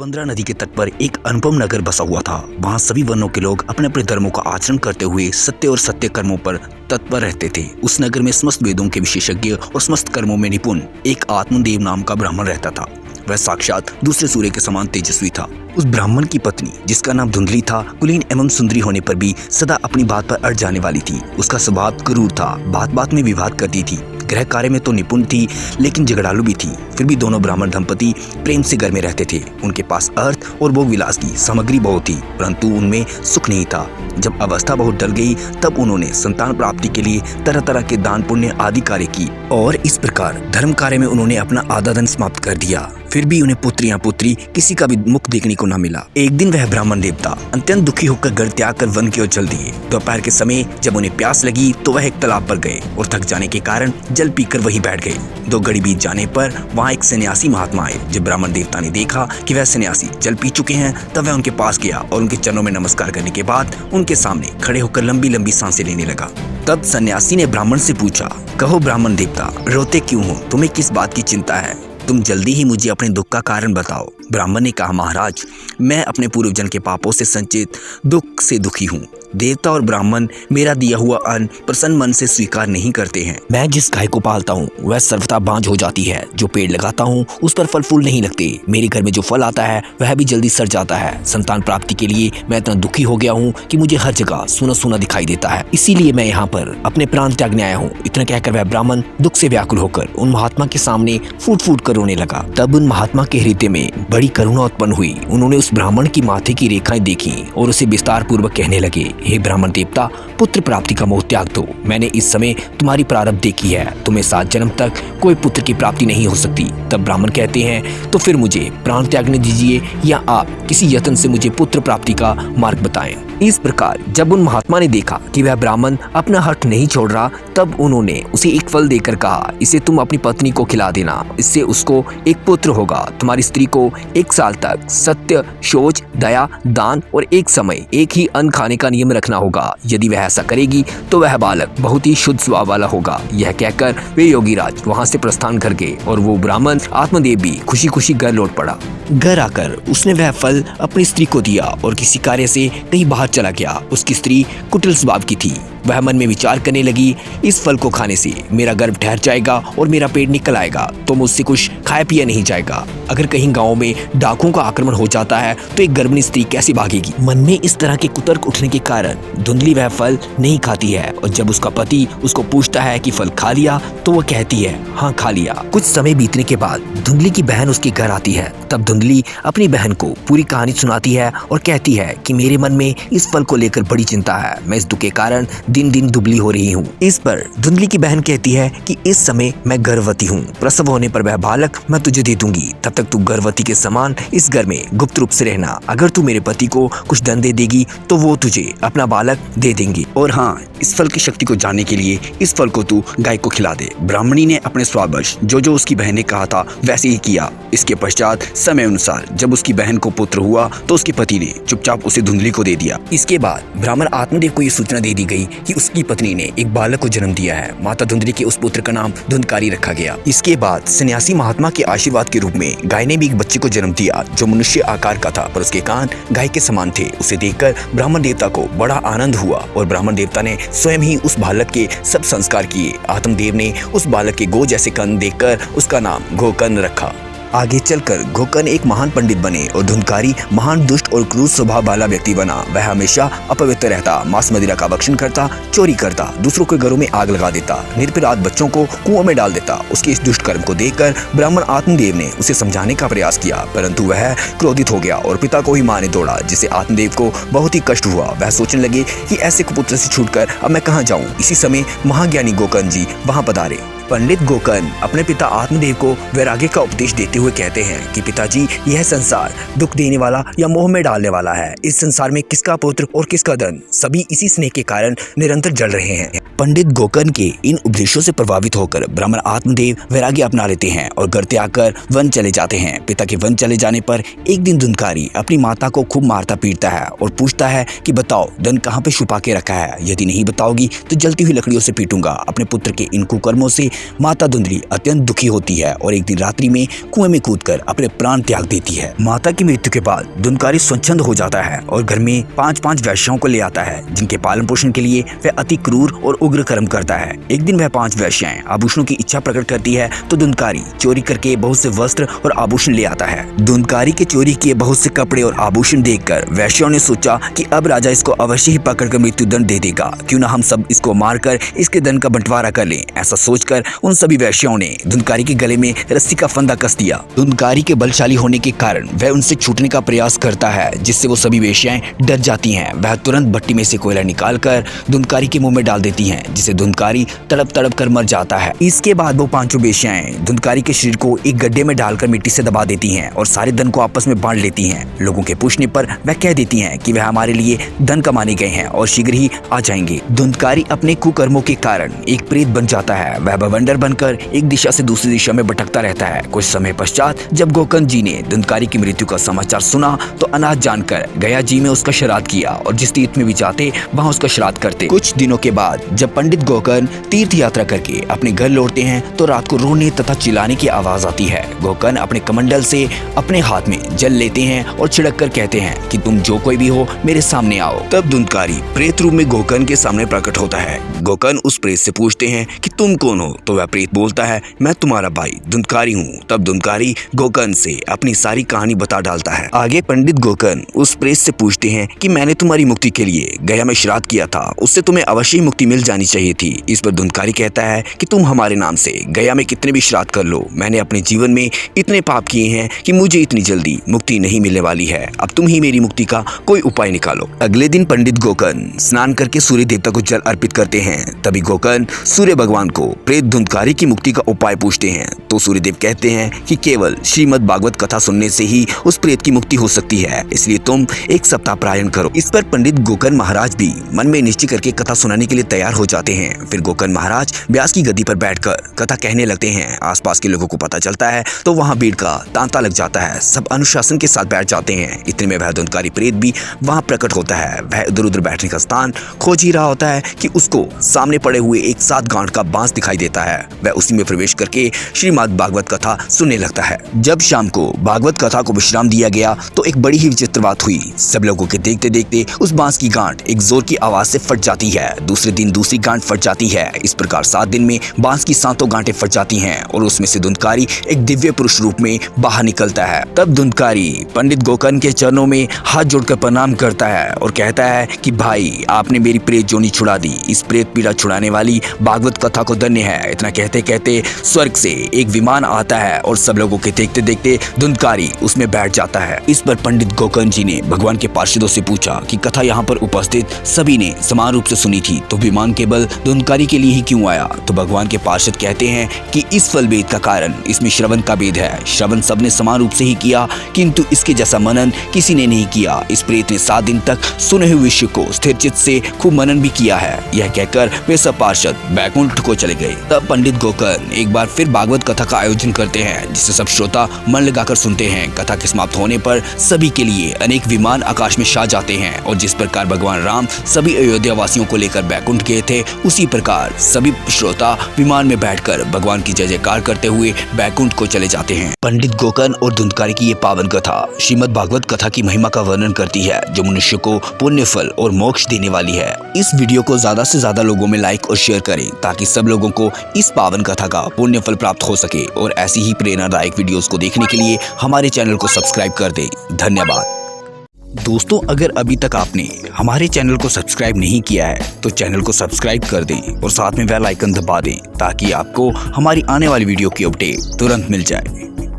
सुबंद्रा नदी के तट पर एक अनुपम नगर बसा हुआ था। वहाँ सभी वर्णों के लोग अपने अपने धर्मों का आचरण करते हुए सत्य और सत्य कर्मों पर तत्पर रहते थे। उस नगर में समस्त वेदों के विशेषज्ञ और समस्त कर्मों में निपुण एक आत्मदेव नाम का ब्राह्मण रहता था। वह साक्षात दूसरे सूर्य के समान तेजस्वी था। उस ब्राह्मण की पत्नी, जिसका नाम धुंधली था, कुलीन एवं सुंदरी होने पर भी सदा अपनी बात पर अड़ जाने वाली थी। उसका स्वभाव क्रूर था, बात बात में विवाद करती थी। गृह कार्य में तो निपुण थी, लेकिन झगड़ालू भी थी। फिर भी दोनों ब्राह्मण दंपति प्रेम से घर में रहते थे। उनके पास अर्थ और भोग विलास की सामग्री बहुत थी, परंतु उनमें सुख नहीं था। जब अवस्था बहुत डल गई, तब उन्होंने संतान प्राप्ति के लिए तरह तरह के दान पुण्य आदि कार्य की और इस प्रकार धर्म कार्य में उन्होंने अपना आधा धन समाप्त कर दिया। फिर भी उन्हें पुत्र या पुत्री किसी का भी मुख देखने को न मिला। एक दिन वह ब्राह्मण देवता अत्यंत दुखी होकर घर त्याग कर वन की ओर चल दिए। दोपहर के समय जब उन्हें प्यास लगी तो वह एक तालाब पर गए और थक जाने के कारण जल पीकर वहीं बैठ गए। 2 घड़ी बीत जाने पर वहाँ एक सन्यासी महात्मा आए। जब ब्राह्मण देवता ने देखा कि वह सन्यासी जल पी चुके हैं, तब वह उनके पास गया और उनके चरणों में नमस्कार करने के बाद उनके सामने खड़े होकर लंबी लंबी सांसें लेने लगा। तब सन्यासी ने ब्राह्मण से पूछा, कहो ब्राह्मण देवता, रोते क्यों हो? तुम्हें किस बात की चिंता है? तुम जल्दी ही मुझे अपने दुख का कारण बताओ। ब्राह्मण ने कहा, महाराज, मैं अपने पूर्वजन के पापों से संचित दुख से दुखी हूँ। देवता और ब्राह्मण मेरा दिया हुआ अन्न प्रसन्न मन से स्वीकार नहीं करते हैं। मैं जिस गाय को पालता हूँ वह सर्वथा बांझ हो जाती है। जो पेड़ लगाता हूँ उस पर फल फूल नहीं लगते। मेरे घर में जो फल आता है वह भी जल्दी सड़ जाता है। संतान प्राप्ति के लिए मैं इतना दुखी हो गया हूँ कि मुझे हर जगह सूना सूना दिखाई देता है। इसीलिए मैं यहाँ पर अपने प्राण त्यागने आया हूँ। इतना कहकर वह ब्राह्मण दुख से व्याकुल होकर उन महात्मा के सामने फूट फूट कर रोने लगा। तब उन महात्मा के हृदय में बड़ी करुणा उत्पन्न हुई। उन्होंने उस ब्राह्मण की माथे की रेखाएं देखी और उसे विस्तार पूर्वक कहने लगे, हे ब्राह्मण देवता, पुत्र प्राप्ति का मोह त्याग दो। मैंने इस समय तुम्हारी प्रारब्ध देखी है। तुम्हें 7 जन्म तक कोई पुत्र की प्राप्ति नहीं हो सकती। तब ब्राह्मण कहते हैं, तो फिर मुझे प्राण त्यागने दीजिए या आप किसी यत्न से मुझे पुत्र प्राप्ति का मार्ग बताएं। इस प्रकार जब उन महात्मा ने देखा कि वह ब्राह्मण अपना हठ नहीं छोड़ रहा, तब उन्होंने उसे एक फल देकर कहा, इसे तुम अपनी पत्नी को खिला देना। इससे उसको एक पुत्र होगा। तुम्हारी स्त्री को 1 साल तक सत्य, शौच, दया, दान और एक समय एक ही अन्न खाने का नियम रखना होगा। यदि वह ऐसा करेगी तो वह बालक बहुत ही शुद्ध स्वभाव वाला होगा। यह कहकर वे योगीराज वहां से प्रस्थान कर गए और वो ब्राह्मण आत्मदेव भी खुशी खुशी घर लौट पड़ा। घर आकर उसने वह फल अपनी स्त्री को दिया और किसी कार्य से कहीं बाहर चला गया। उसकी स्त्री कुटिल स्वभाव की थी। वह मन में विचार करने लगी, इस फल को खाने से मेरा गर्भ ठहर जाएगा और मेरा पेट निकल आएगा, तो मुझसे कुछ खाया पिया नहीं जाएगा। अगर कहीं गांव में डाकुओं का आक्रमण हो जाता है तो एक गर्भिणी स्त्री कैसे भागेगी? मन में इस तरह के कुतर्क उठने के कारण धुंधली वह फल नहीं खाती है और जब उसका पति उसको पूछता है कि फल खा लिया, तो वह कहती है, हाँ खा लिया। कुछ समय बीतने के बाद धुंधली की बहन उसके घर आती है। तब धुंधली अपनी बहन को पूरी कहानी सुनाती है और कहती है कि मेरे मन में इस फल को लेकर बड़ी चिंता है। मैं इस दुख के कारण दिन दिन दुबली हो रही हूँ। इस पर धुंधली की बहन कहती है कि इस समय मैं गर्भवती हूँ। प्रसव होने पर वह बालक मैं तुझे दे दूंगी। तब तक तू गर्भवती के समान इस घर में गुप्त रूप से रहना। अगर तू मेरे पति को कुछ धन दे देगी तो वो तुझे अपना बालक दे देंगे। और हाँ, इस फल की शक्ति को जानने के लिए इस फल को तू गाय को खिला दे। ब्राह्मणी ने अपने स्वावश जो जो उसकी बहन ने कहा था वैसे ही किया। इसके पश्चात समय अनुसार जब उसकी बहन को पुत्र हुआ तो उसके पति ने चुपचाप उसे धुंधली को दे दिया। इसके बाद ब्राह्मण आत्मदेव को यह सूचना दे दी गई कि उसकी पत्नी ने एक बालक को जन्म दिया है। माता धुंधली के उस पुत्र का नाम धुंधकारी रखा गया। इसके बाद सन्यासी महात्मा के आशीर्वाद के रूप में गाय ने भी एक बच्चे को जन्म दिया जो मनुष्य आकार का था, पर उसके कान गाय के समान थे। उसे देखकर ब्राह्मण देवता को बड़ा आनंद हुआ और ब्राह्मण देवता ने स्वयं ही उस बालक के सब संस्कार किए। आत्मदेव ने उस बालक के गो जैसे कंध देखकर उसका नाम गोकर्ण रखा। आगे चलकर गोकर्ण एक महान पंडित बने और धुंधकारी महान दुष्ट और क्रूर स्वभाव वाला व्यक्ति बना। वह हमेशा अपवित्र रहता, मांस मदिरा का भक्षण करता, चोरी करता, दूसरों के घरों में आग लगा देता, निरपराध बच्चों को कुओं में डाल देता। उसके इस दुष्ट कर्म को देखकर ब्राह्मण आत्मदेव ने उसे समझाने का प्रयास किया, परंतु वह क्रोधित हो गया और पिता को ही मारने दौड़ा, जिससे आत्मदेव को बहुत ही कष्ट हुआ। वह सोचने लगे कि ऐसे कुपुत्र से छूटकर अब मैं कहाँ जाऊँ। इसी समय महाज्ञानी गोकर्ण जी वहाँ पधारे। पंडित गोकर्ण अपने पिता आत्मदेव को वैराग्य का उपदेश देते हुए कहते हैं कि पिताजी, यह संसार दुख देने वाला या मोह में डालने वाला है। इस संसार में किसका पुत्र और किसका धन, सभी इसी स्नेह के कारण निरंतर जल रहे हैं। पंडित गोकर्ण के इन उपदेशों से प्रभावित होकर ब्राह्मण आत्मदेव वैराग्य अपना लेते हैं और घर त्याग कर वन चले जाते हैं। पिता के वन चले जाने पर एक दिन धुंधकारी अपनी माता को खूब मारता पीटता है और पूछता है कि बताओ धन कहाँ पे छुपा के रखा है। यदि नहीं बताओगी तो जलती हुई लकड़ियों से पीटूंगा। अपने पुत्र के इन कुकर्मों से माता धुंधली अत्यंत दुखी होती है और एक दिन रात्रि में कुएं में कूदकर अपने प्राण त्याग देती है। माता की मृत्यु के बाद धुंधकारी स्वच्छंद हो जाता है और घर में 5-5 वैश्याओं को ले आता है, जिनके पालन पोषण के लिए वह अति क्रूर और उग्र कर्म करता है। एक दिन वह 5 वैश्याएं आभूषणों की इच्छा प्रकट करती है तो धुंधकारी चोरी करके बहुत से वस्त्र और आभूषण ले आता है। धुंधकारी के चोरी किए बहुत से कपड़े और आभूषण देखकर वैश्याओं ने सोचा कि अब राजा इसको अवश्य ही पकड़कर मृत्यु दंड दे देगा, क्यों न हम सब इसको मारकर इसके धन का बंटवारा कर लें। ऐसा सोचकर उन सभी वैश्याओं ने धुंधकारी के गले में रस्सी का फंदा कस दिया। धुंधकारी के बलशाली होने के कारण वह उनसे छूटने का प्रयास करता है, जिससे वो सभी वेश्याएं डर जाती हैं। वह तुरंत भट्टी में से कोयला निकालकर धुंधकारी के मुंह में डाल देती हैं, जिससे धुंधकारी तड़प तड़प कर मर जाता है। इसके बाद वो 5 वेश्याएं धुंधकारी के शरीर को एक गड्ढे में डालकर मिट्टी से दबा देती हैं और सारे धन को आपस में बांट लेती हैं। लोगों के पूछने पर वह कह देती हैं कि वह हमारे लिए धन कमाने गए हैं और शीघ्र ही आ जाएंगे। धुंधकारी अपने कुकर्मों के कारण एक प्रेत बन जाता है। वह बवंडर बनकर एक दिशा से दूसरी दिशा में भटकता रहता है। कुछ समय पश्चात जब गोकर्ण जी ने धुंधकारी की मृत्यु का समाचार सुना तो अनाथ जानकर गया जी में उसका श्राद्ध किया और जिस तीर्थ में भी जाते वहाँ उसका श्राद्ध करते। कुछ दिनों के बाद जब पंडित गोकर्ण तीर्थ यात्रा करके अपने घर लौटते हैं तो रात को रोने तथा चिल्लाने की आवाज आती है। गोकर्ण अपने कमंडल से अपने हाथ में जल लेते हैं और छिड़क कर कहते हैं कि तुम जो कोई भी हो मेरे सामने आओ। तब धुंधकारी प्रेत रूप में गोकर्ण के सामने प्रकट होता है। गोकर्ण उस प्रेत से पूछते हैं कि तुम कौन हो, तो वह प्रेत बोलता है मैं तुम्हारा भाई धुंधकारी हूँ। तब धुंधकारी गोकर्ण से अपनी सारी कहानी बता डालता है। आगे पंडित गोकर्ण उस प्रेत से पूछते हैं कि मैंने तुम्हारी मुक्ति के लिए गया में श्राद्ध किया था, उससे तुम्हें अवश्य ही मुक्ति मिल जानी चाहिए थी। इस पर धुंधकारी कहता है कि तुम हमारे नाम से गया में कितने भी श्राद्ध कर लो, मैंने अपने जीवन में इतने पाप किए हैं कि मुझे इतनी जल्दी मुक्ति नहीं मिलने वाली है। अब तुम ही मेरी मुक्ति का कोई उपाय निकालो। अगले दिन पंडित गोकर्ण स्नान करके सूर्य देवता को जल अर्पित करते हैं। तभी गोकर्ण सूर्य भगवान को प्रेत धुंधकारी की मुक्ति का उपाय पूछते हैं तो सूर्यदेव कहते हैं कि केवल श्रीमद् भागवत कथा सुनने से ही उस प्रेत की मुक्ति हो सकती है, इसलिए तुम 1 सप्ताह पारायण करो। इस पर पंडित गोकर्ण महाराज भी मन में निश्चय करके कथा सुनाने के लिए तैयार हो जाते हैं। फिर गोकर्ण महाराज व्यास की गद्दी पर बैठकर कथा कहने लगते हैं। आसपास के लोगों को पता चलता है तो वहाँ भीड़ का तांता लग जाता है। सब अनुशासन के साथ बैठ जाते हैं। इतने में वह धुंधकारी प्रेत भी वहाँ प्रकट होता है। वह इधर उधर बैठने का स्थान खोज ही रहा होता है कि उसको सामने पड़े हुए एक 7 गांठ का बांस दिखाई देता है। वह उसी में प्रवेश करके श्रीमद् भागवत कथा सुनने लगता है। जब शाम को भागवत कथा को विश्राम दिया गया तो एक बड़ी ही विचित्र बात हुई। सब लोगों के देखते देखते उस बांस की गांठ एक जोर की आवाज से फट जाती है। दूसरे दिन दूसरी गांठ फट जाती है। इस प्रकार 7 दिन में बांस की 7 गांठें फट जाती हैं और उसमें से धुंधकारी एक दिव्य पुरुष रूप में बाहर निकलता है। तब धुंधकारी पंडित गोकर्ण के चरणों में हाथ जोड़कर प्रणाम करता है और कहता है कि भाई आपने मेरी प्रेत जोनी छुड़ा दी। इस प्रेत पीड़ा छुड़ाने वाली भागवत कथा को धन्य है। इतना कहते कहते स्वर्ग से एक विमान आता है और सब लोगों के देखते देखते धुंधकारी उसमें बैठ जाता है। इस पर पंडित गोकर्ण जी ने भगवान के पार्षदों से पूछा कि कथा यहाँ पर उपस्थित सभी ने समान रूप से सुनी थी, तो विमान केवल धुंधकारी के लिए ही क्यों आया? तो भगवान के पार्षद कहते हैं कि इस फल भेद का कारण इसमें श्रवण का भेद है। श्रवण सबने समान रूप से ही किया, किंतु इसके जैसा मनन किसी ने नहीं किया। इस प्रेत ने 7 दिन तक सुने हुए विषय को स्थिर चित्त से खूब मनन भी किया है। यह कहकर वे सब पार्षद बैकुंठ को चले गए। तब पंडित गोकर्ण एक बार फिर भागवत कथा का आयोजन करते हैं, जिसे सब श्रोता मन लगाकर सुनते हैं। कथा के समाप्त होने पर सभी के लिए अनेक विमान आकाश में छा जाते हैं और जिस प्रकार भगवान राम सभी अयोध्या वासियों को लेकर बैकुंठ गए थे, उसी प्रकार सभी श्रोता विमान में बैठकर भगवान की जय जयकार करते हुए बैकुंठ को चले जाते हैं। पंडित गोकर्ण और धुंधकारी की ये पावन कथा श्रीमद् भागवत कथा की महिमा का वर्णन करती है, जो मनुष्य को पुण्य फल और मोक्ष देने वाली है। इस वीडियो को ज्यादा से ज्यादा लोगों में लाइक और शेयर करें ताकि सब लोगों को इस पावन कथा का पुण्य फल प्राप्त हो सके। और ऐसी ही प्रेरणादायक वीडियोस को देखने के लिए हमारे चैनल को सब्सक्राइब कर दें। धन्यवाद। दोस्तों, अगर अभी तक आपने हमारे चैनल को सब्सक्राइब नहीं किया है तो चैनल को सब्सक्राइब कर दें और साथ में बेल आइकन दबा दें ताकि आपको हमारी आने वाली वीडियो की अपडेट तुरंत मिल जाए।